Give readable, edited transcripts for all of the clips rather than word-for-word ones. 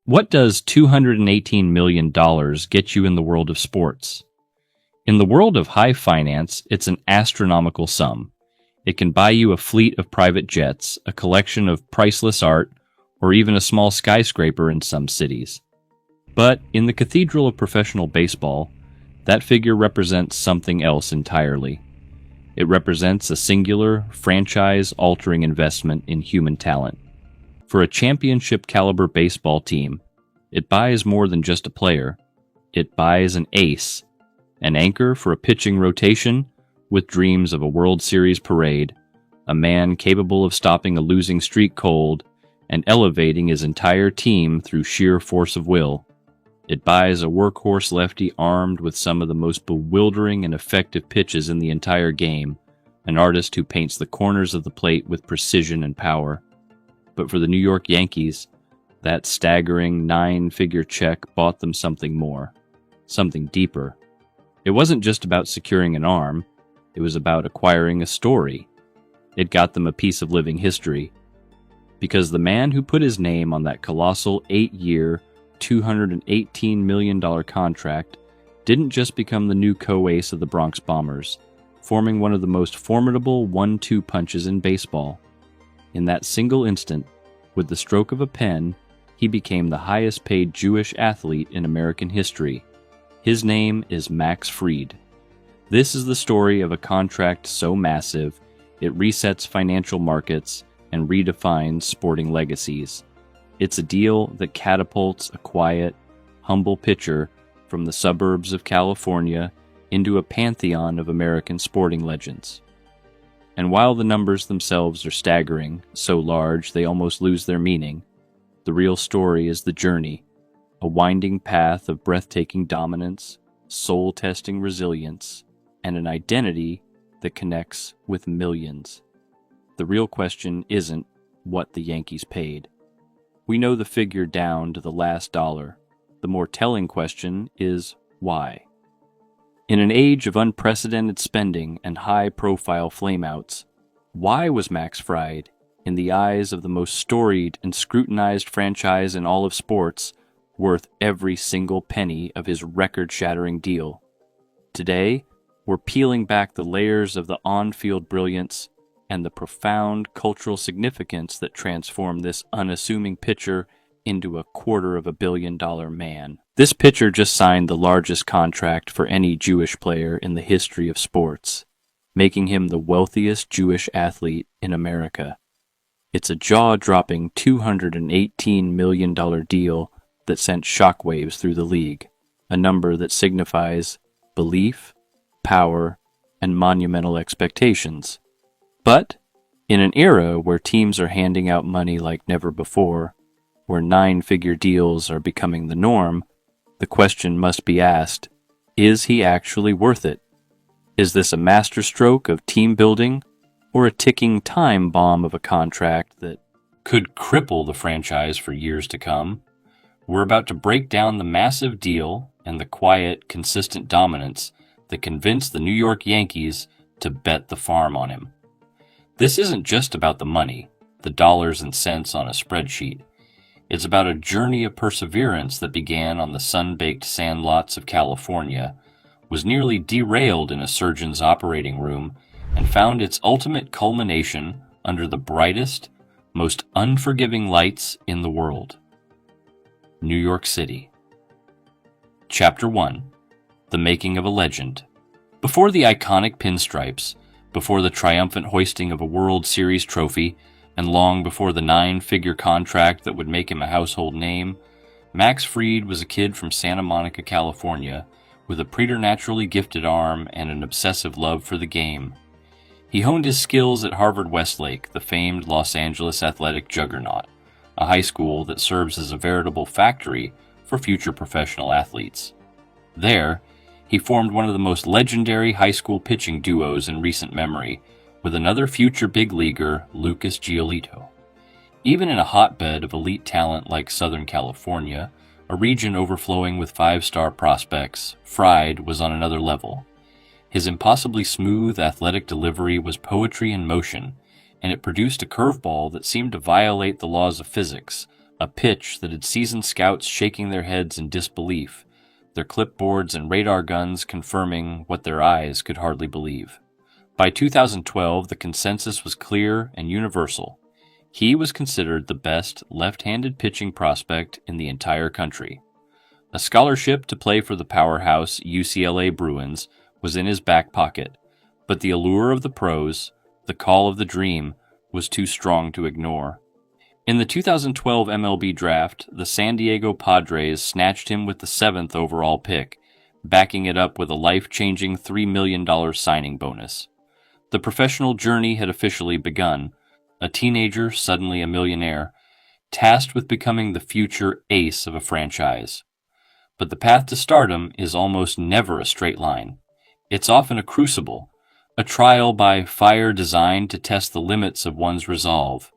What does $218 million get you in the world of sports? In the world of high finance, it's an astronomical sum. It can buy you a fleet of private jets, a collection of priceless art, or even a small skyscraper in some cities. But in the cathedral of professional baseball, that figure represents something else entirely. It represents a singular, franchise-altering investment in human talent. For a championship-caliber baseball team, it buys more than just a player. It buys an ace, an anchor for a pitching rotation with dreams of a World Series parade, a man capable of stopping a losing streak cold and elevating his entire team through sheer force of will. It buys a workhorse lefty armed with some of the most bewildering and effective pitches in the entire game, an artist who paints the corners of the plate with precision and power. But for the New York Yankees, that staggering 9-figure check bought them something more, something deeper. It wasn't just about securing an arm, it was about acquiring a story. It got them a piece of living history. Because the man who put his name on that colossal 8-year, $218 million contract didn't just become the new co-ace of the Bronx Bombers, forming one of the most formidable 1-2 punches in baseball. In that single instant, with the stroke of a pen, he became the highest-paid Jewish athlete in American history. His name is Max Fried. This is the story of a contract so massive, it resets financial markets and redefines sporting legacies. It's a deal that catapults a quiet, humble pitcher from the suburbs of California into a pantheon of American sporting legends. And while the numbers themselves are staggering, so large they almost lose their meaning, the real story is the journey, a winding path of breathtaking dominance, soul-testing resilience, and an identity that connects with millions. The real question isn't what the Yankees paid. We know the figure down to the last dollar. The more telling question is why. In an age of unprecedented spending and high-profile flameouts, why was Max Fried, in the eyes of the most storied and scrutinized franchise in all of sports, worth every single penny of his record-shattering deal? Today, we're peeling back the layers of the on-field brilliance and the profound cultural significance that transformed this unassuming pitcher into a $250 million man. This pitcher just signed the largest contract for any Jewish player in the history of sports, making him the wealthiest Jewish athlete in America. It's a jaw-dropping $218 million deal that sent shockwaves through the league, a number that signifies belief, power, and monumental expectations. But, in an era where teams are handing out money like never before, where 9-figure deals are becoming the norm, the question must be asked, is he actually worth it? Is this a masterstroke of team building, or a ticking time bomb of a contract that could cripple the franchise for years to come? We're about to break down the massive deal and the quiet, consistent dominance that convinced the New York Yankees to bet the farm on him. This isn't just about the money, the dollars and cents on a spreadsheet. It's about a journey of perseverance that began on the sun-baked sandlots of California, was nearly derailed in a surgeon's operating room, and found its ultimate culmination under the brightest, most unforgiving lights in the world. New York City. Chapter 1. The Making of a Legend. Before the iconic pinstripes, before the triumphant hoisting of a World Series trophy, and long before the 9-figure contract that would make him a household name, Max Fried was a kid from Santa Monica, California, with a preternaturally gifted arm and an obsessive love for the game. He honed his skills at Harvard-Westlake, the famed Los Angeles athletic juggernaut, a high school that serves as a veritable factory for future professional athletes. There, he formed one of the most legendary high school pitching duos in recent memory, with another future big leaguer, Lucas Giolito. Even in a hotbed of elite talent like Southern California, a region overflowing with 5-star prospects, Fried was on another level. His impossibly smooth, athletic delivery was poetry in motion, and it produced a curveball that seemed to violate the laws of physics A pitch that had seasoned scouts shaking their heads in disbelief, their clipboards and radar guns confirming what their eyes could hardly believe. By 2012, the consensus was clear and universal. He was considered the best left-handed pitching prospect in the entire country. A scholarship to play for the powerhouse UCLA Bruins was in his back pocket, but the allure of the pros, the call of the dream, was too strong to ignore. In the 2012 MLB draft, the San Diego Padres snatched him with the 7th overall pick, backing it up with a life-changing $3 million signing bonus. The professional journey had officially begun, a teenager suddenly a millionaire, tasked with becoming the future ace of a franchise. But the path to stardom is almost never a straight line. It's often a crucible, a trial by fire designed to test the limits of one's resolve.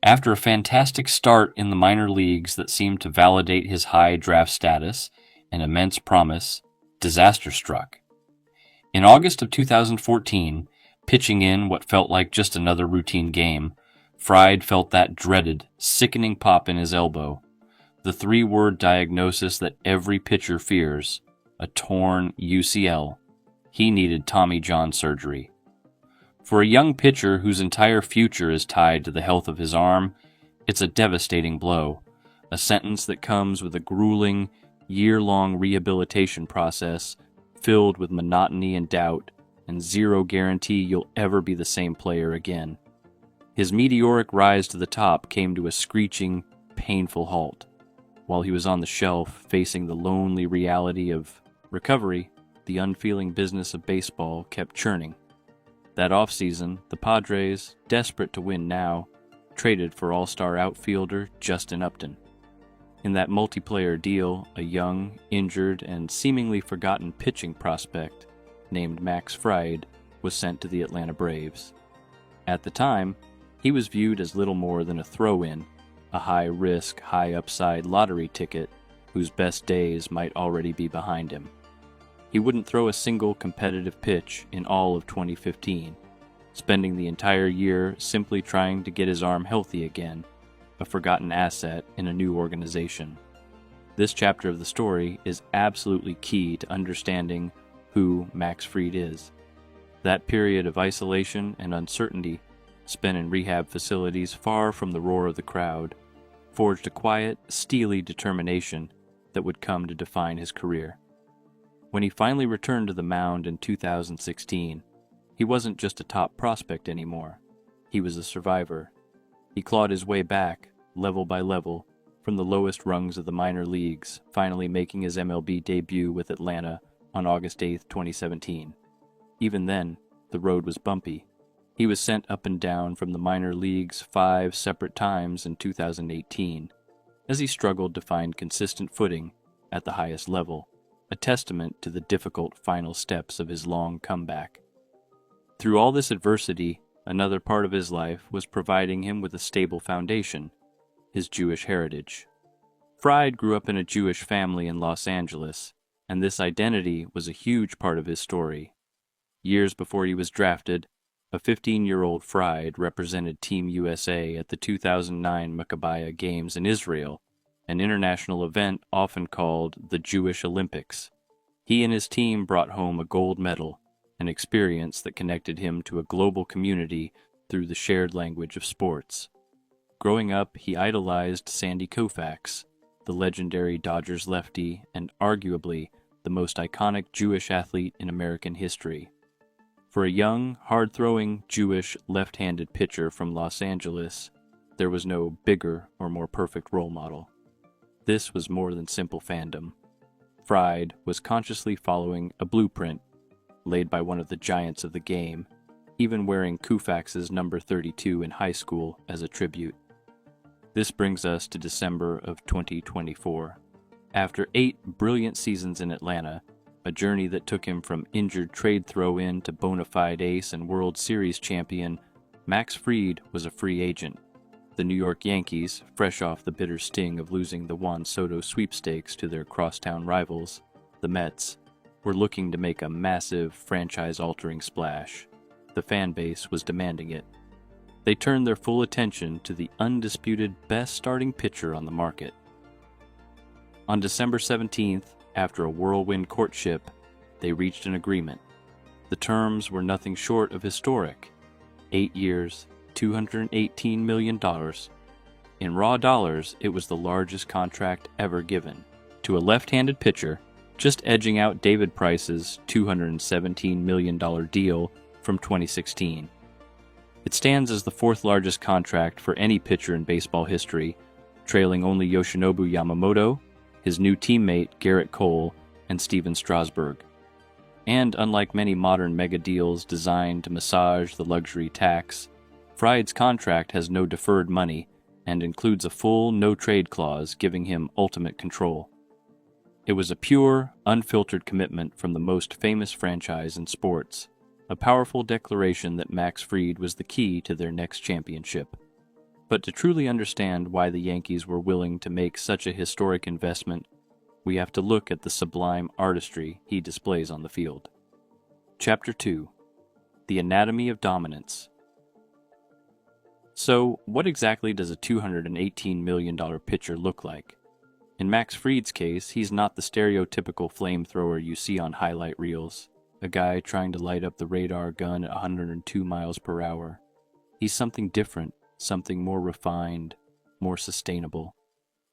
After a fantastic start in the minor leagues that seemed to validate his high draft status and immense promise, disaster struck. In August of 2014, pitching in what felt like just another routine game, Fried felt that dreaded, sickening pop in his elbow. The 3-word diagnosis that every pitcher fears, a torn UCL. He needed Tommy John surgery. For a young pitcher whose entire future is tied to the health of his arm, it's a devastating blow, a sentence that comes with a grueling, year-long rehabilitation process filled with monotony and doubt, and zero guarantee you'll ever be the same player again. His meteoric rise to the top came to a screeching, painful halt. While he was on the shelf, facing the lonely reality of recovery, the unfeeling business of baseball kept churning. That offseason, the Padres, desperate to win now, traded for all-star outfielder Justin Upton. In that multiplayer deal, a young, injured, and seemingly forgotten pitching prospect named Max Fried was sent to the Atlanta Braves. At the time, he was viewed as little more than a throw-in, a high-risk, high-upside lottery ticket whose best days might already be behind him. He wouldn't throw a single competitive pitch in all of 2015, spending the entire year simply trying to get his arm healthy again, a forgotten asset in a new organization. This chapter of the story is absolutely key to understanding who Max Fried is. That period of isolation and uncertainty, spent in rehab facilities far from the roar of the crowd, forged a quiet, steely determination that would come to define his career. When he finally returned to the mound in 2016, he wasn't just a top prospect anymore. He was a survivor. He clawed his way back, level by level, from the lowest rungs of the minor leagues, finally making his MLB debut with Atlanta on August 8, 2017. Even then, the road was bumpy. He was sent up and down from the minor leagues 5 separate times in 2018, as he struggled to find consistent footing at the highest level, a testament to the difficult final steps of his long comeback. Through all this adversity, another part of his life was providing him with a stable foundation, his Jewish heritage. Fried grew up in a Jewish family in Los Angeles, and this identity was a huge part of his story. Years before he was drafted, a 15-year-old Fried represented Team USA at the 2009 Maccabiah Games in Israel, an international event often called the Jewish Olympics. He and his team brought home a gold medal, an experience that connected him to a global community through the shared language of sports. Growing up, he idolized Sandy Koufax, the legendary Dodgers lefty and arguably the most iconic Jewish athlete in American history. For a young, hard-throwing Jewish left-handed pitcher from Los Angeles, there was no bigger or more perfect role model. This was more than simple fandom. Fried was consciously following a blueprint laid by one of the giants of the game, even wearing Koufax's number 32 in high school as a tribute. This brings us to December of 2024. After 8 brilliant seasons in Atlanta, a journey that took him from injured trade throw-in to bona fide ace and World Series champion, Max Fried was a free agent. The New York Yankees, fresh off the bitter sting of losing the Juan Soto sweepstakes to their crosstown rivals, the Mets, were looking to make a massive franchise-altering splash. The fan base was demanding it. They turned their full attention to the undisputed best starting pitcher on the market. On December 17th, after a whirlwind courtship, they reached an agreement. The terms were nothing short of historic. 8 years, $218 million. In raw dollars, it was the largest contract ever given to a left-handed pitcher, just edging out David Price's $217 million deal from 2016. It stands as the fourth largest contract for any pitcher in baseball history, trailing only Yoshinobu Yamamoto, his new teammate Garrett Cole, and Steven Strasburg. And unlike many modern mega deals designed to massage the luxury tax, Fried's contract has no deferred money and includes a full no-trade clause giving him ultimate control. It was a pure, unfiltered commitment from the most famous franchise in sports, a powerful declaration that Max Fried was the key to their next championship. But to truly understand why the Yankees were willing to make such a historic investment, we have to look at the sublime artistry he displays on the field. Chapter 2. The Anatomy of Dominance. So, what exactly does a $218 million pitcher look like? In Max Fried's case, he's not the stereotypical flamethrower you see on highlight reels, a guy trying to light up the radar gun at 102 miles per hour. He's something different, something more refined, more sustainable.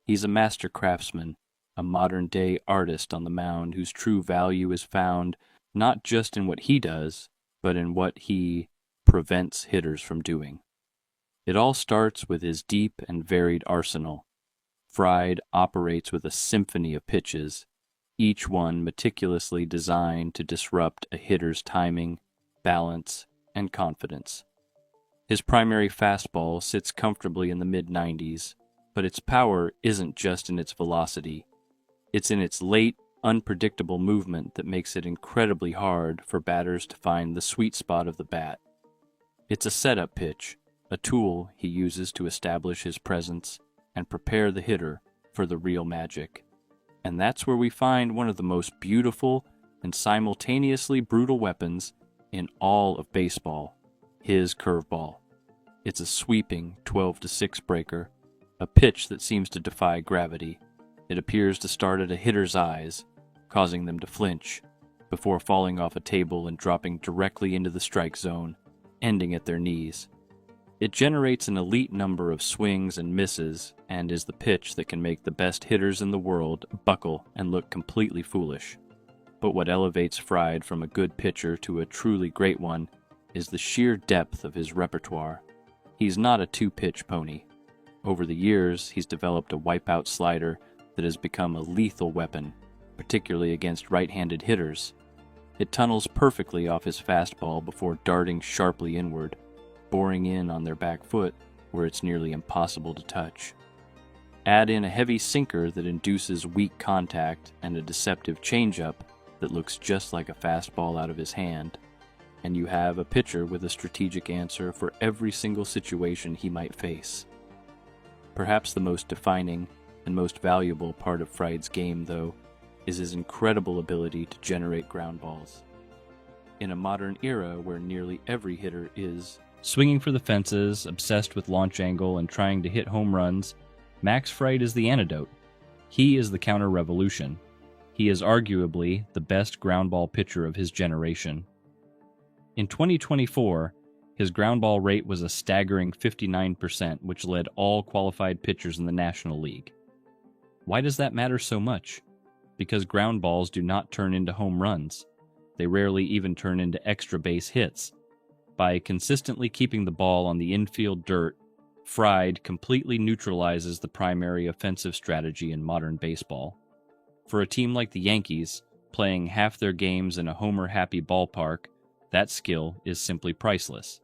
He's a master craftsman, a modern-day artist on the mound whose true value is found not just in what he does, but in what he prevents hitters from doing. It all starts with his deep and varied arsenal. Fried operates with a symphony of pitches, each one meticulously designed to disrupt a hitter's timing, balance, and confidence. His primary fastball sits comfortably in the mid-90s, but its power isn't just in its velocity. It's in its late, unpredictable movement that makes it incredibly hard for batters to find the sweet spot of the bat. It's a setup pitch, a tool he uses to establish his presence and prepare the hitter for the real magic. And that's where we find one of the most beautiful and simultaneously brutal weapons in all of baseball, his curveball. It's a sweeping 12-6 breaker, a pitch that seems to defy gravity. It appears to start at a hitter's eyes, causing them to flinch, before falling off a table and dropping directly into the strike zone, ending at their knees. It generates an elite number of swings and misses, and is the pitch that can make the best hitters in the world buckle and look completely foolish. But what elevates Fried from a good pitcher to a truly great one is the sheer depth of his repertoire. He's not a two-pitch pony. Over the years, he's developed a wipeout slider that has become a lethal weapon, particularly against right-handed hitters. It tunnels perfectly off his fastball before darting sharply inward, boring in on their back foot where it's nearly impossible to touch. Add in a heavy sinker that induces weak contact and a deceptive changeup that looks just like a fastball out of his hand, and you have a pitcher with a strategic answer for every single situation he might face. Perhaps the most defining and most valuable part of Fried's game, though, is his incredible ability to generate ground balls. In a modern era where nearly every hitter is swinging for the fences, obsessed with launch angle, and trying to hit home runs, Max Fried is the antidote. He is the counter-revolution. He is arguably the best ground ball pitcher of his generation. In 2024, his ground ball rate was a staggering 59%, which led all qualified pitchers in the National League. Why does that matter so much? Because ground balls do not turn into home runs. They rarely even turn into extra base hits. By consistently keeping the ball on the infield dirt, Fried completely neutralizes the primary offensive strategy in modern baseball. For a team like the Yankees, playing half their games in a homer-happy ballpark, that skill is simply priceless.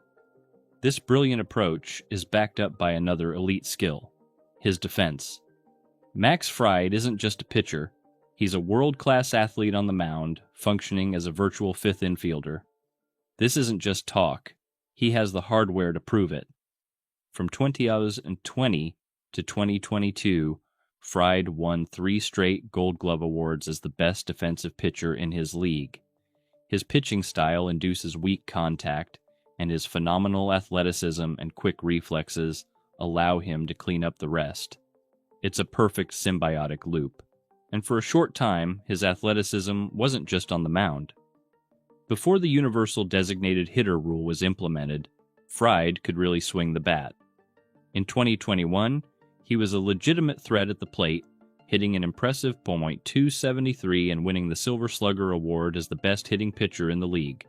This brilliant approach is backed up by another elite skill, his defense. Max Fried isn't just a pitcher, he's a world-class athlete on the mound, functioning as a virtual fifth infielder. This isn't just talk, he has the hardware to prove it. From 2020 to 2022, Fried won 3 straight Gold Glove awards as the best defensive pitcher in his league. His pitching style induces weak contact, and his phenomenal athleticism and quick reflexes allow him to clean up the rest. It's a perfect symbiotic loop. And for a short time, his athleticism wasn't just on the mound. Before the universal designated hitter rule was implemented, Fried could really swing the bat. In 2021, he was a legitimate threat at the plate, hitting an impressive .273 and winning the Silver Slugger Award as the best hitting pitcher in the league.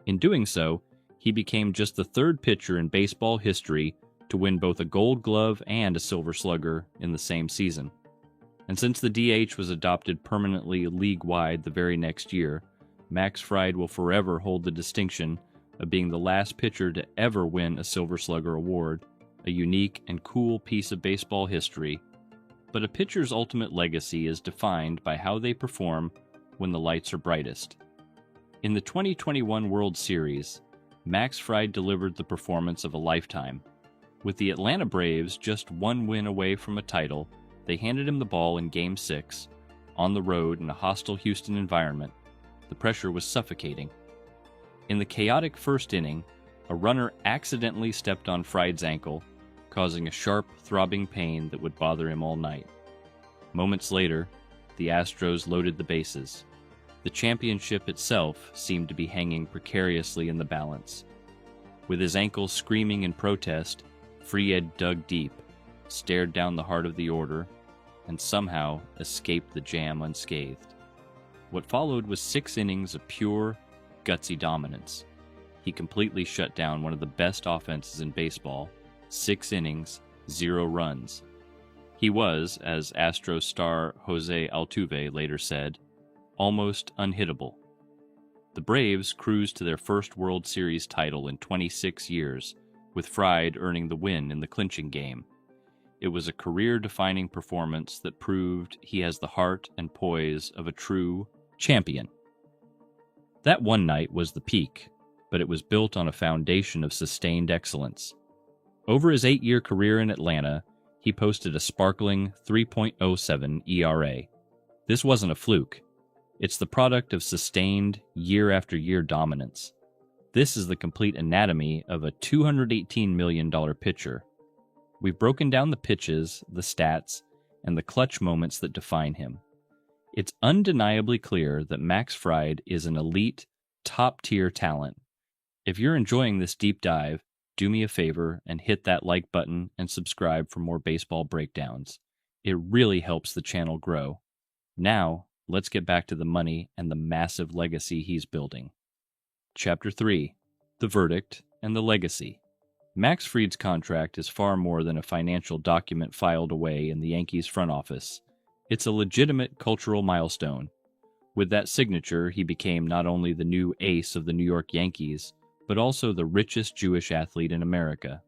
In doing so, he became just the third pitcher in baseball history to win both a Gold Glove and a Silver Slugger in the same season. And since the DH was adopted permanently league-wide the very next year, Max Fried will forever hold the distinction of being the last pitcher to ever win a Silver Slugger Award, a unique and cool piece of baseball history. But a pitcher's ultimate legacy is defined by how they perform when the lights are brightest. In the 2021 World Series, Max Fried delivered the performance of a lifetime. With the Atlanta Braves just one win away from a title, they handed him the ball in Game 6, on the road in a hostile Houston environment. The pressure was suffocating. In the chaotic first inning, a runner accidentally stepped on Fried's ankle, causing a sharp, throbbing pain that would bother him all night. Moments later, the Astros loaded the bases. The championship itself seemed to be hanging precariously in the balance. With his ankle screaming in protest, Fried dug deep, stared down the heart of the order, and somehow escaped the jam unscathed. What followed was 6 innings of pure, gutsy dominance. He completely shut down one of the best offenses in baseball. 6 innings, 0 runs. He was, as Astros star Jose Altuve later said, almost unhittable. The Braves cruised to their first World Series title in 26 years, with Fried earning the win in the clinching game. It was a career-defining performance that proved he has the heart and poise of a true champion. That one night was the peak, but it was built on a foundation of sustained excellence. Over his 8-year career in Atlanta, he posted a sparkling 3.07 ERA. This wasn't a fluke. It's the product of sustained, year-after-year dominance. This is the complete anatomy of a $218 million pitcher. We've broken down the pitches, the stats, and the clutch moments that define him. It's undeniably clear that Max Fried is an elite, top-tier talent. If you're enjoying this deep dive, do me a favor and hit that like button and subscribe for more baseball breakdowns. It really helps the channel grow. Now, let's get back to the money and the massive legacy he's building. Chapter 3. The Verdict and the Legacy. Max Fried's contract is far more than a financial document filed away in the Yankees front office. It's a legitimate cultural milestone. With that signature, he became not only the new ace of the New York Yankees, but also the richest Jewish athlete in America.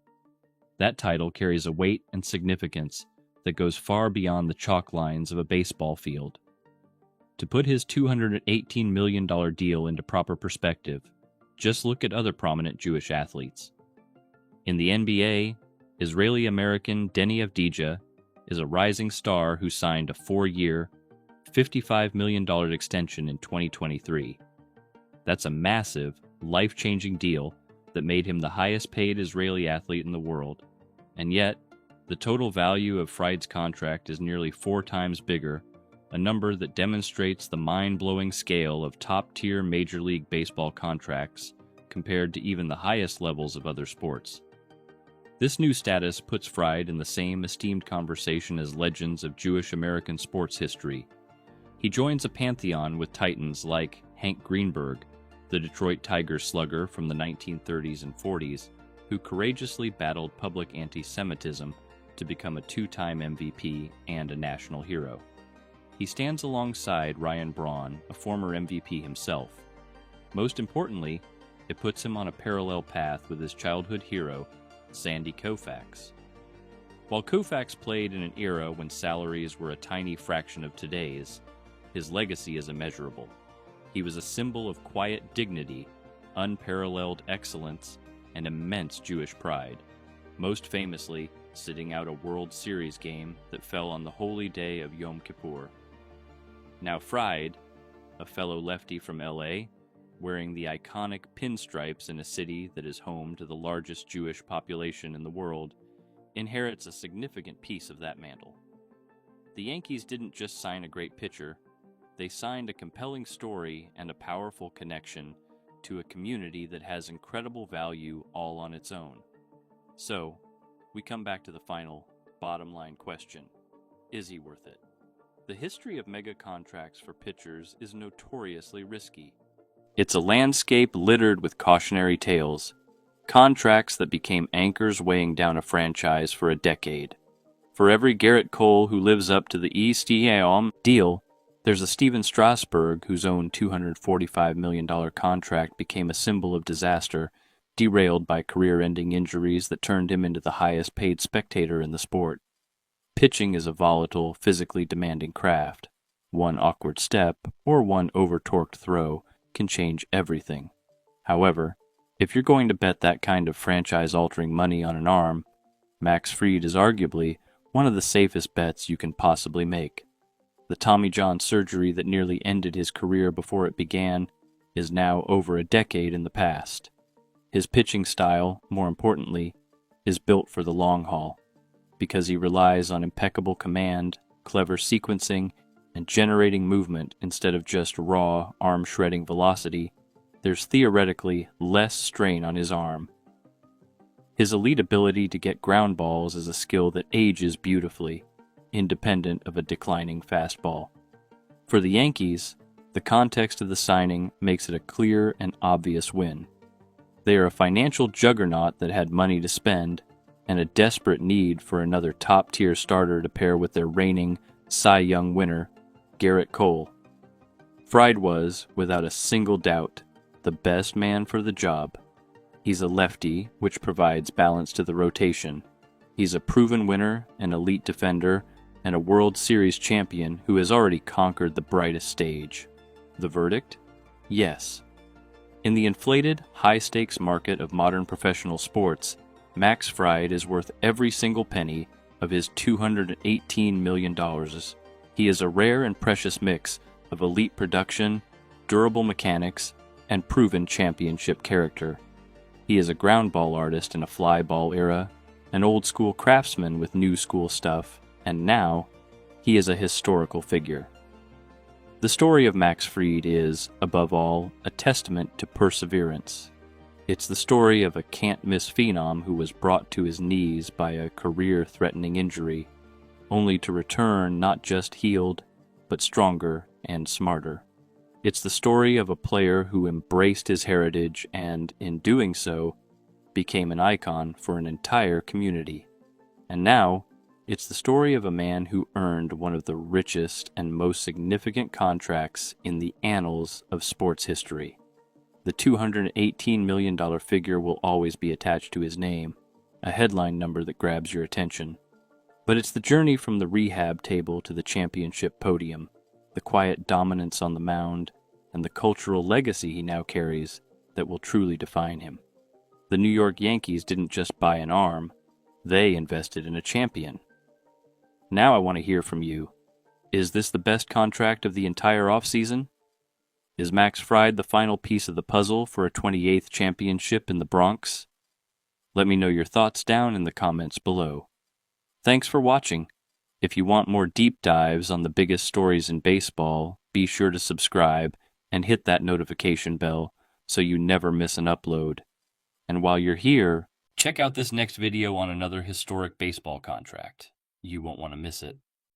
That title carries a weight and significance that goes far beyond the chalk lines of a baseball field. To put his $218 million deal into proper perspective, just look at other prominent Jewish athletes. In the NBA, Israeli-American Deni Avdija is a rising star who signed a 4-year, $55 million extension in 2023. That's a massive, life-changing deal that made him the highest-paid Israeli athlete in the world. And yet, the total value of Fried's contract is nearly 4 times bigger, a number that demonstrates the mind-blowing scale of top-tier Major League Baseball contracts compared to even the highest levels of other sports. This new status puts Fried in the same esteemed conversation as legends of Jewish American sports history. He joins a pantheon with titans like Hank Greenberg, the Detroit Tigers slugger from the 1930s and 40s, who courageously battled public anti-Semitism to become a 2-time MVP and a national hero. He stands alongside Ryan Braun, a former MVP himself. Most importantly, it puts him on a parallel path with his childhood hero, Sandy Koufax. While Koufax played in an era when salaries were a tiny fraction of today's, his legacy is immeasurable. He was a symbol of quiet dignity, unparalleled excellence, and immense Jewish pride, most famously sitting out a World Series game that fell on the holy day of Yom Kippur. Now Fried, a fellow lefty from LA, wearing the iconic pinstripes in a city that is home to the largest Jewish population in the world, inherits a significant piece of that mantle. The Yankees didn't just sign a great pitcher, they signed a compelling story and a powerful connection to a community that has incredible value all on its own. So, we come back to the final, bottom line question. Is he worth it? The history of mega contracts for pitchers is notoriously risky. It's a landscape littered with cautionary tales, contracts that became anchors weighing down a franchise for a decade. For every Garrett Cole who lives up to the ESTAOM deal, there's a Steven Strasburg whose own $245 million contract became a symbol of disaster, derailed by career-ending injuries that turned him into the highest-paid spectator in the sport. Pitching is a volatile, physically demanding craft. One awkward step, or one over-torqued throw, can change everything. However, if you're going to bet that kind of franchise-altering money on an arm, Max Fried is arguably one of the safest bets you can possibly make. The Tommy John surgery that nearly ended his career before it began is now over a decade in the past. His pitching style, more importantly, is built for the long haul. Because he relies on impeccable command, clever sequencing, and generating movement instead of just raw, arm-shredding velocity, there's theoretically less strain on his arm. His elite ability to get ground balls is a skill that ages beautifully, independent of a declining fastball. For the Yankees, the context of the signing makes it a clear and obvious win. They are a financial juggernaut that had money to spend, and a desperate need for another top-tier starter to pair with their reigning Cy Young winner, Garrett Cole. Fried was, without a single doubt, the best man for the job. He's a lefty, which provides balance to the rotation. He's a proven winner, an elite defender, and a World Series champion who has already conquered the brightest stage. The verdict? Yes. In the inflated, high-stakes market of modern professional sports, Max Fried is worth every single penny of his $218 million. He is a rare and precious mix of elite production, durable mechanics, and proven championship character. He is a ground ball artist in a fly ball era, an old-school craftsman with new-school stuff, and now, he is a historical figure. The story of Max Fried is, above all, a testament to perseverance. It's the story of a can't-miss phenom who was brought to his knees by a career-threatening injury, only to return not just healed, but stronger and smarter. It's the story of a player who embraced his heritage and, in doing so, became an icon for an entire community. And now, it's the story of a man who earned one of the richest and most significant contracts in the annals of sports history. The $218 million figure will always be attached to his name, a headline number that grabs your attention. But it's the journey from the rehab table to the championship podium, the quiet dominance on the mound, and the cultural legacy he now carries that will truly define him. The New York Yankees didn't just buy an arm, they invested in a champion. Now I want to hear from you. Is this the best contract of the entire offseason? Is Max Fried the final piece of the puzzle for a 28th championship in the Bronx? Let me know your thoughts down in the comments below. Thanks for watching. If you want more deep dives on the biggest stories in baseball, be sure to subscribe and hit that notification bell so you never miss an upload. And while you're here, check out this next video on another historic baseball contract. You won't want to miss it.